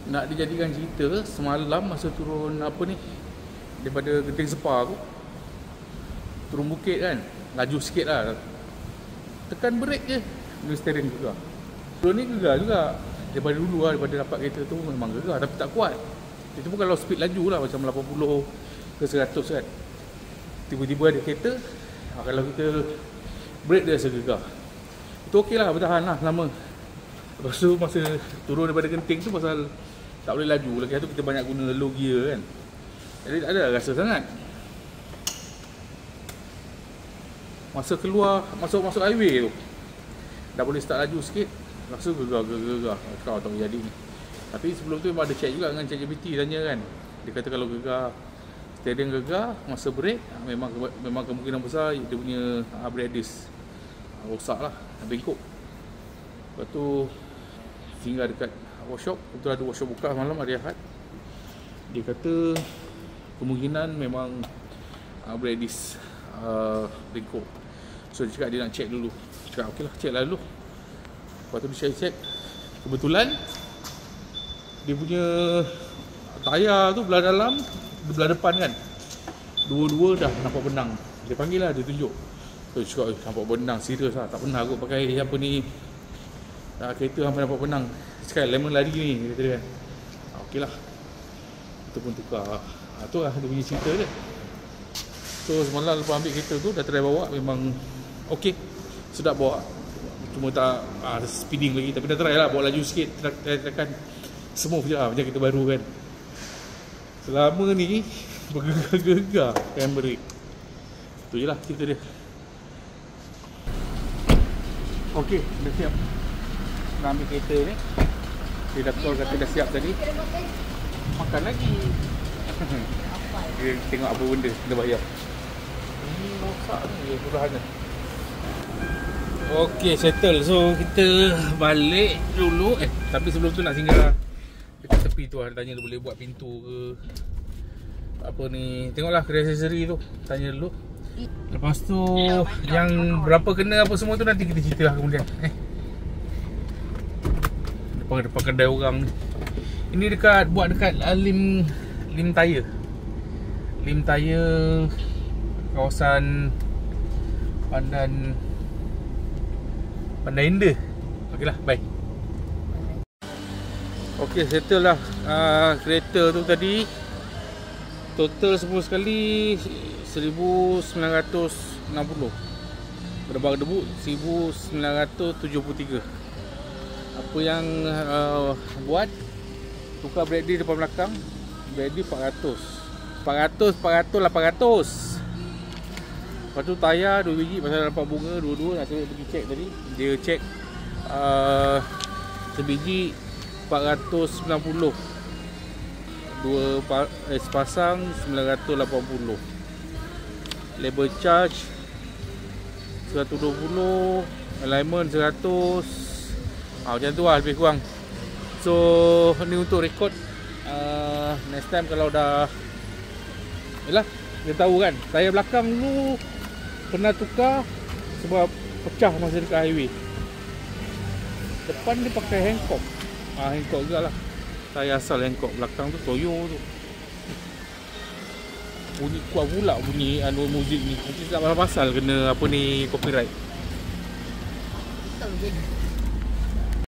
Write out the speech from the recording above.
nak dijadikan cerita, semalam masa turun apa ni daripada Genting Separ tu, turun bukit kan, laju sikit lah, tekan brake je, dia steering gegar. Turun ni gegar juga. Daripada dulu lah, daripada dapat kereta tu memang gegar tapi tak kuat. Itu pun kalau speed laju lah, macam 80 ke 100 kan. Tiba-tiba ada kereta, kalau kita brake dia rasa gegar. Itu okey lah, bertahan lah lama. Lepas tu masa turun daripada Genting tu pasal tak boleh laju, lagi tu kita banyak guna low gear kan, jadi tak ada rasa sangat. Masa keluar, masuk highway tu dah boleh start laju sikit, rasa gegar. Kau tak boleh jadi ni. Tapi sebelum tu memang ada check juga dengan ChatGPT, tanya kan. Dia kata kalau gegar, steering gegar, masa brake memang kemungkinan besar dia punya brake disc rosak lah, bengkok. Lepas tu singgah dekat workshop, betul ada workshop buka malam hari Ahad. Dia kata kemungkinan memang brake disc bengkok. So dia cakap dia nak check dulu. Cakap okey lah, check lah dulu. Lepas tu dia check, kebetulan dia punya tayar tu belah dalam, belah depan kan, dua-dua dah nampak benang. Dia panggil lah, dia tunjuk. So dia cakap nampak benang, serius lah, tak pernah aku pakai apa ni kereta sampai nampak benang. Sekarang lemon lari ni, kata dia kan. Okey lah, kita pun tukar. Tu lah dia punya cerita dia. So semalam lepas ambil kereta tu, dah try bawa, memang okey, sedap bawa. Cuma tak speeding lagi, tapi dah try lah, bawa laju sikit, tekan smooth je lah, macam kereta baru kan. Selama ni bergegar-gegar handbrake. Tu je lah cerita dia. Okey, dah siap nak ambil kereta ni. Dia dah call kata dah siap tadi. Makan lagi. Dia tengok apa benda, dia bayar. Ini rosak ni, murahan ni. Okey, settle. So kita balik dulu. Tapi sebelum tu nak singgah dekat tepi tu lah, tanya dia boleh buat pintu ke apa ni. Tengoklah kedai aksesori tu, tanya dulu. Lepas tu yang berapa kena apa semua tu nanti kita cerita lah kemudian. Depan kedai orang ni. Ini buat dekat Lim Tire. Lim Tire, kawasan Pandan Indah. Okeylah, bye. Okey, settle lah kereta tu tadi. Total semua sekali 1960. Berdebar debu 1973. Apa yang buat, tukar brake disc depan belakang, brake disc 800, 800. Lepas tu tayar 2 biji pasal dapat bunga dua-dua. Nak pergi check tadi, dia check sebiji 490, sepasang 980. Labor charge 120, alignment 100. Macam tu lah lebih kurang. So ni untuk rekod. Next time kalau dah, yelah, dia tahu kan, tayar belakang dulu pernah tukar sebab pecah masa dekat highway. Depan dia pakai Hancock. Hancock juga lah, tayar asal Hancock. Belakang tu Toyo tu. Bunyi kuat pula bunyi muzik ni. Nanti tak pasal kena apa ni, copyright.